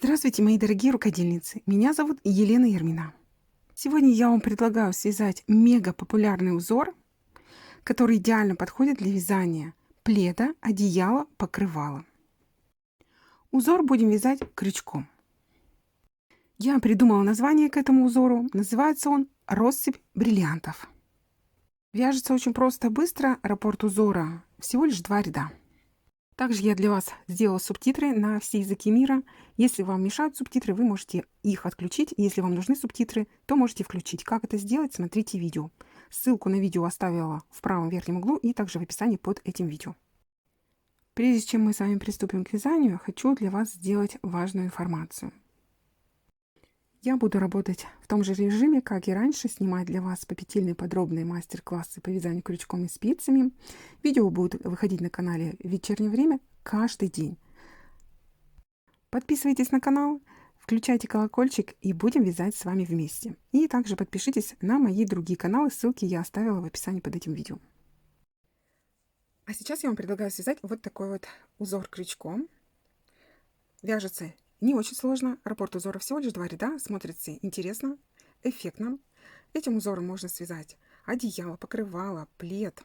Здравствуйте, мои дорогие рукодельницы! Меня зовут Елена Ермина. Сегодня я вам предлагаю связать мега популярный узор, который идеально подходит для вязания пледа, одеяла, покрывала. Узор будем вязать крючком. Я придумала название к этому узору. Называется он «Россыпь бриллиантов». Вяжется очень просто, быстро. Раппорт узора всего лишь 2 ряда. Также я для вас сделала субтитры на все языки мира. Если вам мешают субтитры, вы можете их отключить. Если вам нужны субтитры, то можете включить. Как это сделать, смотрите видео. Ссылку на видео оставила в правом верхнем углу и также в описании под этим видео. Прежде чем мы с вами приступим к вязанию, хочу для вас сделать важную информацию. Я буду работать в том же режиме, как и раньше, снимать для вас попетельные подробные мастер-классы по вязанию крючком и спицами. Видео будут выходить на канале в вечернее время каждый день. Подписывайтесь на канал, включайте колокольчик и будем вязать с вами вместе. И также подпишитесь на мои другие каналы, ссылки я оставила в описании под этим видео. А сейчас я вам предлагаю связать вот такой вот узор крючком. Вяжется не очень сложно. Раппорт узора всего лишь 2 ряда. Смотрится интересно, эффектно. Этим узором можно связать одеяло, покрывало, плед.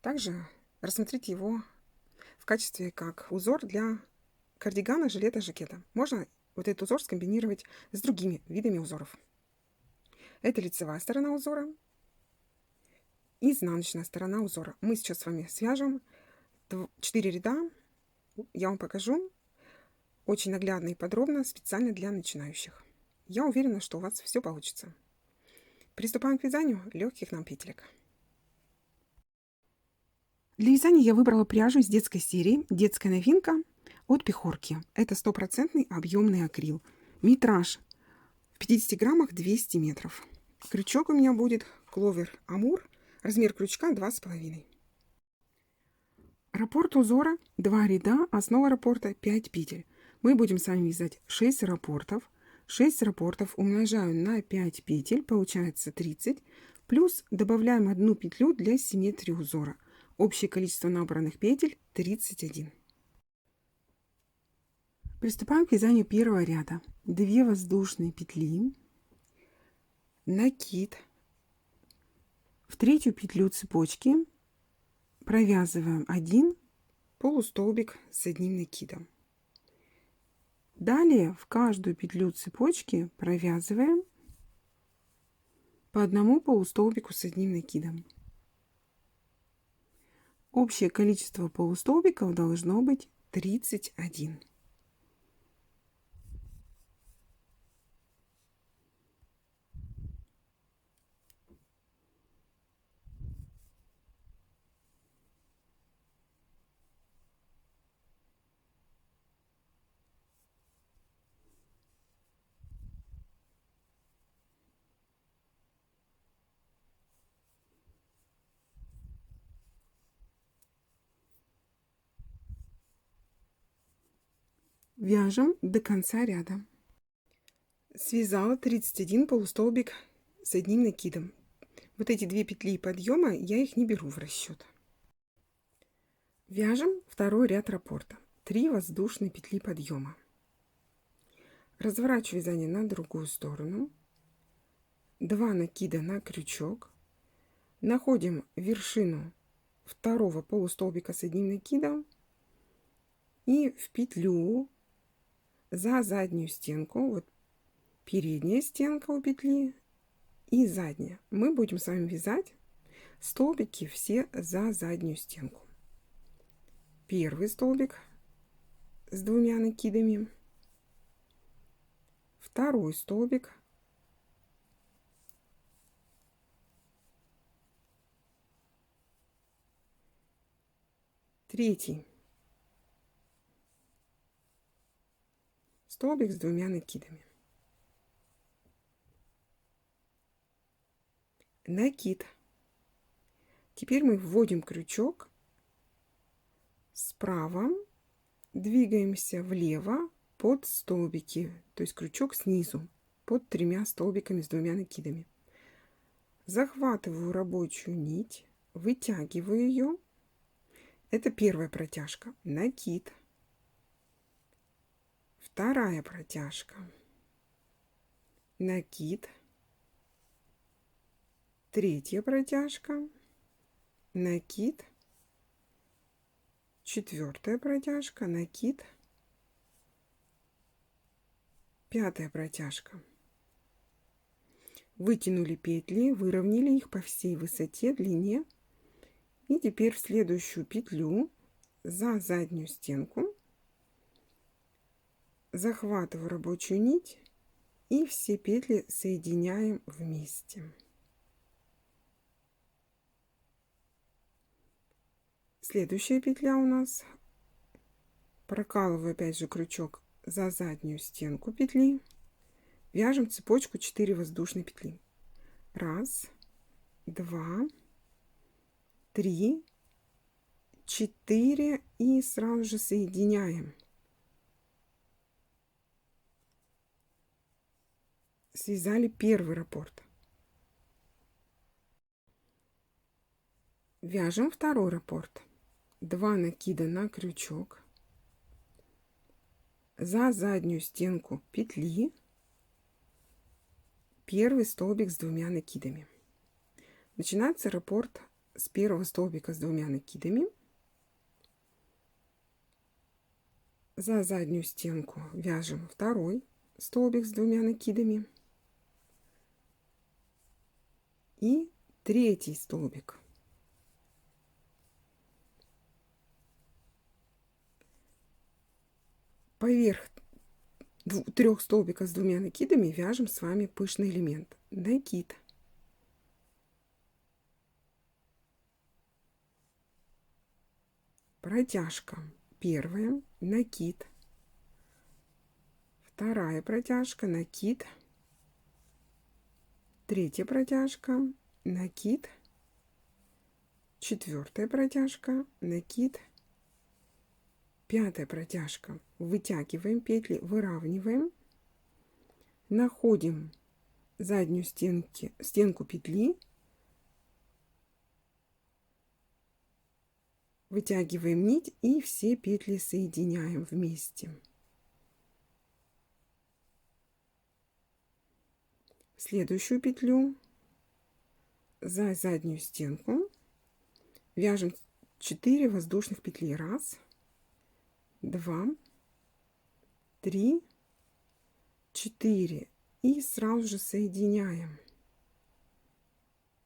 Также рассмотрите его в качестве как узор для кардигана, жилета, жакета. Можно вот этот узор скомбинировать с другими видами узоров. Это лицевая сторона узора и изнаночная сторона узора. Мы сейчас с вами свяжем 4 ряда. Я вам покажу. Очень наглядно и подробно, специально для начинающих. Я уверена, что у вас все получится. Приступаем к вязанию легких нам петелек. Для вязания я выбрала пряжу из детской серии «Детская новинка» от Пехорки. Это 100% объемный акрил. Метраж в 50 граммах 200 метров. Крючок у меня будет Кловер Амур. Размер крючка 2,5. Раппорт узора 2 ряда, основа раппорта 5 петель. Мы будем с вами вязать 6 раппортов. 6 раппортов умножаю на 5 петель, получается 30. Плюс добавляем 1 петлю для симметрии узора. Общее количество набранных петель 31. Приступаем к вязанию первого ряда. 2 воздушные петли, накид, в 3-ю петлю цепочки провязываем 1 полустолбик с одним накидом. Далее в каждую петлю цепочки провязываем по 1 полустолбику с одним накидом. Общее количество полустолбиков должно быть 31. Вяжем до конца ряда. Связала 31 полустолбик с одним накидом. Вот эти 2 петли подъема, я их не беру в расчет. Вяжем второй ряд раппорта. 3 воздушные петли подъема. Разворачиваю вязание на другую сторону. 2 накида на крючок. Находим вершину 2-го полустолбика с одним накидом и в петлю за заднюю стенку, вот передняя стенка у петли и задняя. Мы будем с вами вязать столбики все за заднюю стенку. Первый столбик с 2 накидами, второй столбик, третий столбик с 2 накидами. Накид. Теперь мы вводим крючок справа, двигаемся влево под столбики, то есть крючок снизу под 3 столбиками с 2 накидами. Захватываю рабочую нить, вытягиваю ее. Это первая протяжка. Накид. вторая протяжка, накид, третья протяжка, накид, четвертая протяжка, накид, пятая протяжка. Вытянули петли, выровняли их по всей высоте, длине. И теперь в следующую петлю за заднюю стенку захватываю рабочую нить и все петли соединяем вместе. Следующая петля у нас, прокалываю опять же крючок за заднюю стенку петли, вяжем цепочку 4 воздушные петли. 1, 2, 3, 4 и сразу же соединяем. Связали первый раппорт. Вяжем второй раппорт. 2 накида на крючок, за заднюю стенку петли, первый столбик с 2 накидами. Начинается раппорт с первого столбика с 2 накидами. За заднюю стенку вяжем второй столбик с 2 накидами и третий столбик. Поверх 3 столбиков с 2 накидами вяжем с вами пышный элемент. Накид, протяжка первая, накид, вторая протяжка, накид, третья протяжка, накид, четвертая протяжка, накид, пятая протяжка. Вытягиваем петли, выравниваем, находим заднюю стенку петли, вытягиваем нить и все петли соединяем вместе. Следующую петлю за заднюю стенку вяжем 4 воздушных петли. 1, 2, 3, 4 и сразу же соединяем.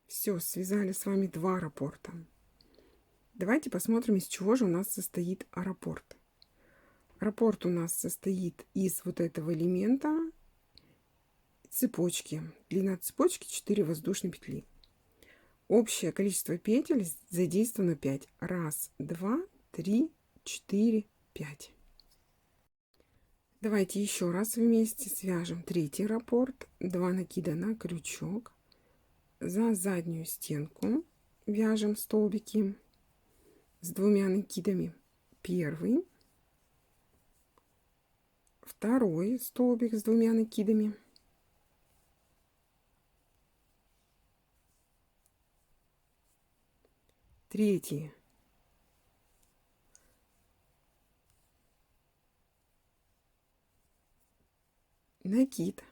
Все, связали с вами 2 раппорта. Давайте посмотрим, из чего же у нас состоит раппорт. Раппорт у нас состоит из вот этого элемента цепочки. Длина цепочки 4 воздушные петли. Общее количество петель задействовано 5. 1, 2, 3, 4, 5. Давайте еще раз вместе свяжем третий раппорт. 2 накида на крючок. За заднюю стенку вяжем столбики с 2 накидами. Первый, второй столбик с 2 накидами, третий, накид.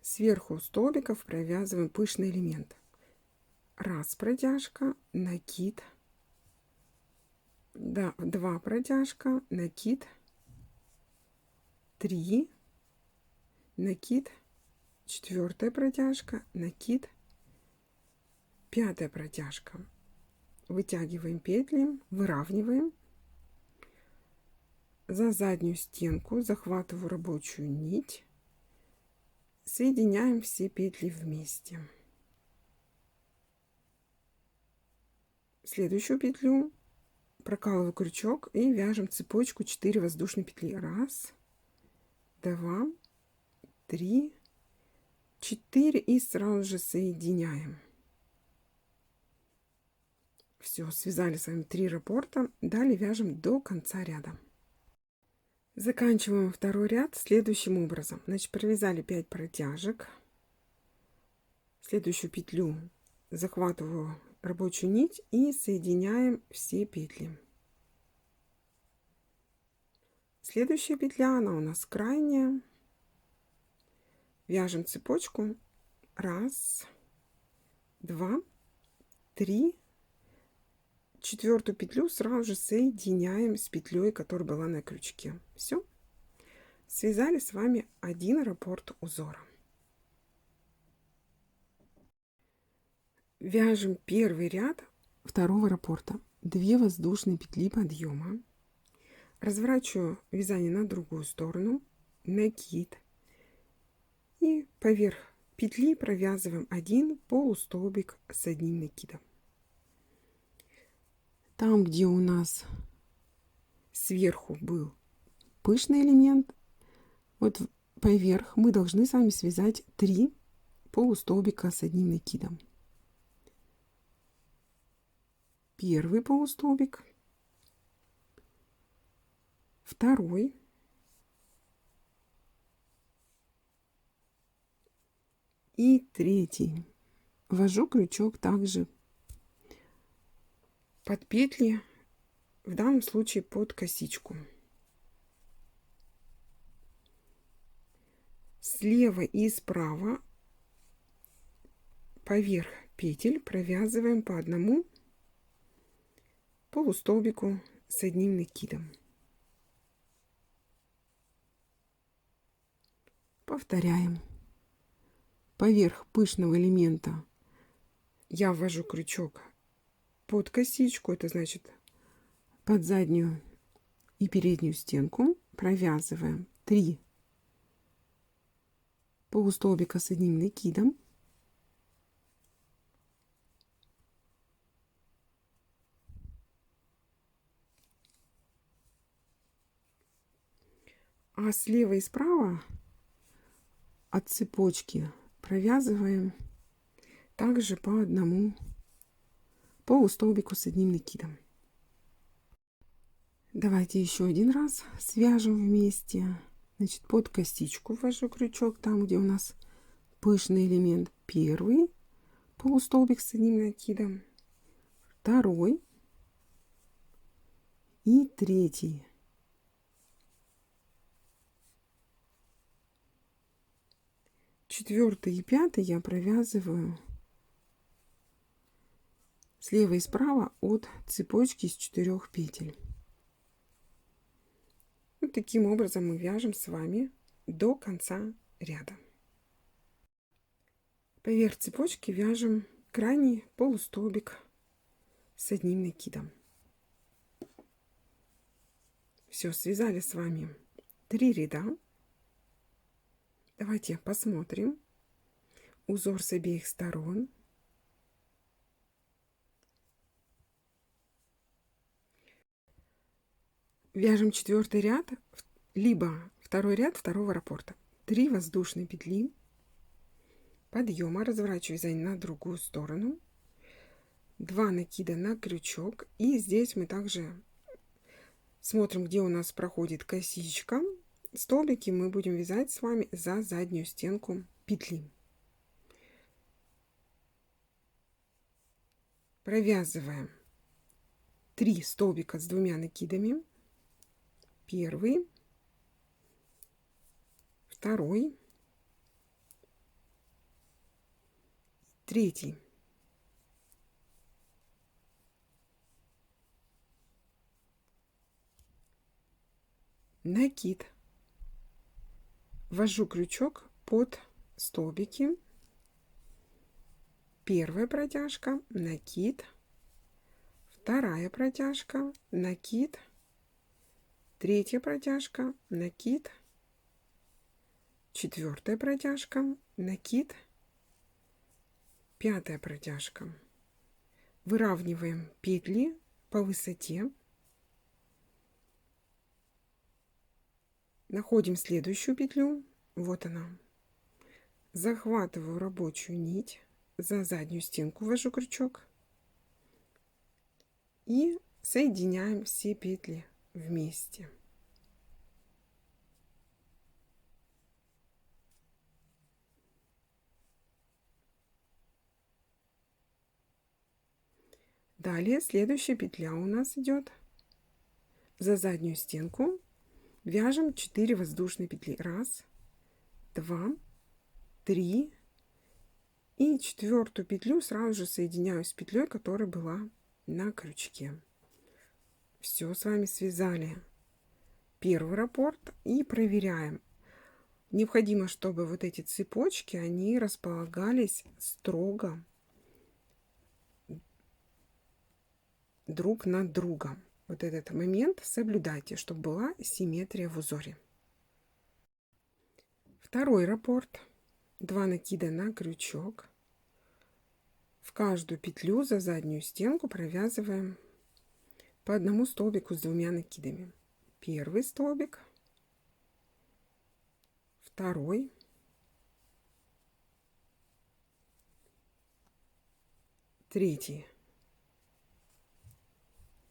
Сверху столбиков провязываем пышный элемент. 1 протяжка, накид, 2 протяжка, накид, 3, накид, 4 протяжка, накид, 5 протяжка. Вытягиваем петли, выравниваем. За заднюю стенку захватываю рабочую нить, соединяем все петли вместе. Следующую петлю прокалываю крючок и вяжем цепочку 4 воздушные петли. 1, 2, 3, 4 и сразу же соединяем. Все, связали с вами 3 раппорта. Далее вяжем до конца ряда. Заканчиваем второй ряд следующим образом. Значит, провязали 5 протяжек. Следующую петлю захватываю рабочую нить и соединяем все петли. Следующая петля, она у нас крайняя. Вяжем цепочку. 1, 2, 3. Четвертую петлю сразу же соединяем с петлей, которая была на крючке. Все. Связали с вами один раппорт узора. Вяжем первый ряд второго раппорта. 2 воздушные петли подъема. Разворачиваю вязание на другую сторону. Накид. И поверх петли провязываем один полустолбик с одним накидом. Там, где у нас сверху был пышный элемент, вот поверх мы должны с вами связать 3 полустолбика с одним накидом. Первый полустолбик, второй, и третий. Ввожу крючок также под петли, в данном случае под косичку. Слева и справа поверх петель провязываем по одному полустолбику с одним накидом. Повторяем. Поверх пышного элемента я ввожу крючок под косичку, это значит под заднюю и переднюю стенку. Провязываем 3 полустолбика с одним накидом. А слева и справа от цепочки провязываем также по одному полустолбику с одним накидом. Давайте еще один раз свяжем вместе. Значит, под косичку ввожу крючок там, где у нас пышный элемент. Первый полустолбик с одним накидом, второй и третий. Четвертый и пятый я провязываю слева и справа от цепочки из 4 петель. Вот таким образом мы вяжем с вами до конца ряда. Поверх цепочки вяжем крайний полустолбик с одним накидом. Все, связали с вами 3 ряда. Давайте посмотрим узор с обеих сторон. Вяжем 4-й ряд, либо второй ряд второго раппорта. 3 воздушные петли подъема, разворачиваю вязание на другую сторону, 2 накида на крючок, и здесь мы также смотрим, где у нас проходит косичка. Столбики мы будем вязать с вами за заднюю стенку петли. Провязываем 3 столбика с 2 накидами. Первый, второй, третий. Накид. Ввожу крючок под столбики. Первая протяжка, накид, вторая протяжка, накид, третья протяжка, накид, четвертая протяжка, накид, пятая протяжка. Выравниваем петли по высоте. Находим следующую петлю. Вот она. Захватываю рабочую нить, за заднюю стенку ввожу крючок и соединяем все петли вместе. Далее следующая петля у нас идет за заднюю стенку. Вяжем 4 воздушные петли. 1, 2, 3. И 4-ю петлю сразу же соединяю с петлей, которая была на крючке. Все, с вами связали первый раппорт и проверяем. Необходимо, чтобы вот эти цепочки, они располагались строго друг над другом. Вот этот момент соблюдайте, чтобы была симметрия в узоре. Второй раппорт. 2 накида на крючок. В каждую петлю за заднюю стенку провязываем по одному столбику с 2 накидами. Первый столбик, второй, третий.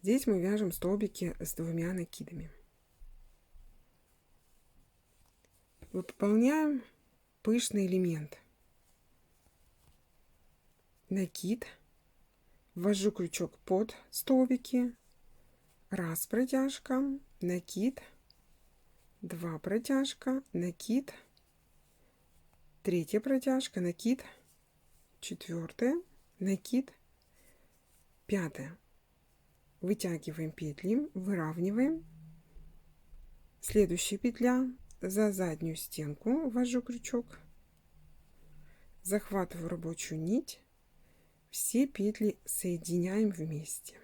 Здесь мы вяжем столбики с 2 накидами. Выполняем пышный элемент. Накид, ввожу крючок под столбики, 1 протяжка, накид, 2 протяжка, накид, 3 протяжка, накид, 4, накид, 5. Вытягиваем петли, выравниваем. Следующая петля, за заднюю стенку ввожу крючок, захватываю рабочую нить, все петли соединяем вместе.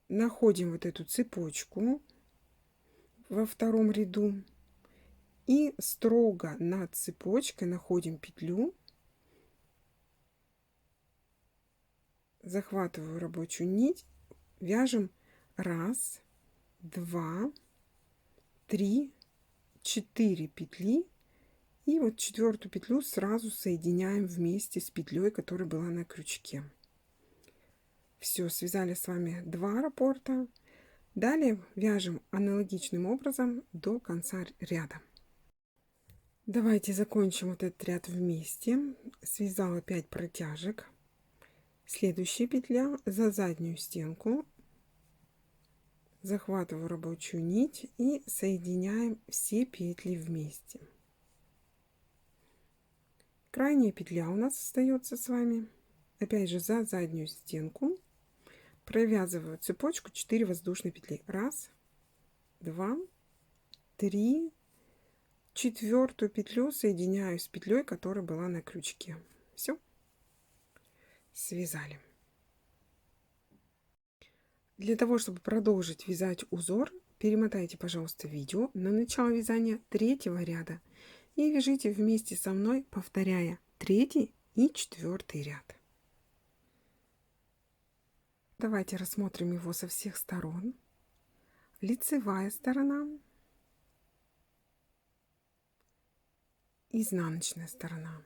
Находим вот эту цепочку во втором ряду и строго над цепочкой находим петлю, захватываю рабочую нить, вяжем 1, 2, 3, 4 петли. И вот 4-ю петлю сразу соединяем вместе с петлей, которая была на крючке. Все, связали с вами 2 раппорта. Далее вяжем аналогичным образом до конца ряда. Давайте закончим вот этот ряд вместе. Связала 5 протяжек. Следующая петля за заднюю стенку. Захватываю рабочую нить и соединяем все петли вместе. Крайняя петля у нас остается с вами. Опять же за заднюю стенку провязываю цепочку 4 воздушные петли. 1, 2, 3. 4-ю петлю соединяю с петлей, которая была на крючке. Все. Связали. Для того, чтобы продолжить вязать узор, перемотайте, пожалуйста, видео на начало вязания 3-го ряда и вяжите вместе со мной, повторяя 3-й и 4-й ряд. Давайте рассмотрим его со всех сторон. Лицевая сторона, изнаночная сторона.